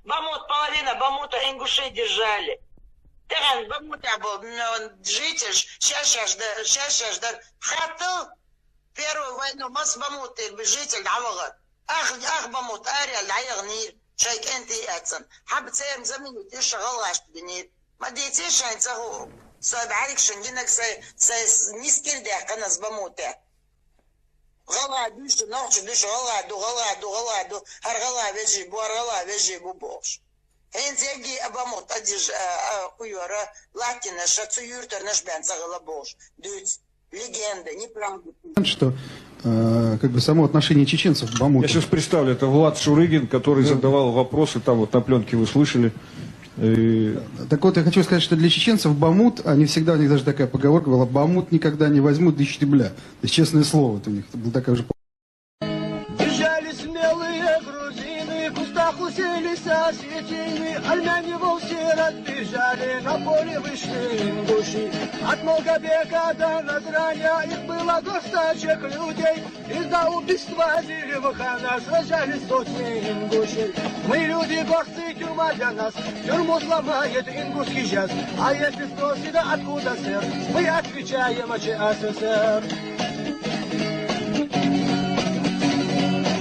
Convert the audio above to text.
Бамут, половина Бамута ингушей держали. Таган Бамута был житель, сейчас, хатыл первую войну, мас Бамут, житель, أخ بموت أريال عيغ نير شايك أنتي أتسن حب تسير زمين تيش غلاش بنير ما ديتيش أنت هو صاب عليك شنجنك سي نيسكير ده قناص بموتة غلا دوش نوش دوش غلا هر غلا بيجي بور غلا بيجي بوبوش هين تيجي بموت أديج كيورا لكن شاتو يورتر نش بنت غلا بوش دوت легенда, неправда. Что как бы само отношение чеченцев к Бамуту. Я сейчас представлю, это Влад Шурыгин, который задавал вопросы, там вот на пленке вы слышали. Так вот, я хочу сказать, что для чеченцев Бамут, они всегда, у них даже такая поговорка была, Бамут никогда не возьмут до штебля. То есть, честное слово, это у них была такая же... Бежали смелые грузины, в кустах уселись осетины, армяне вовсе разбежали, на поле вышли ингуши. От Малгобека до Назраня их было достаточно людей, из-за убийства Зелевахана сражались сотни ингушей. Мы люди горцы, тюрьма для нас, тюрьму сломает ингушский час. А если спросят, откуда, сэр, мы отвечаем ЧССР.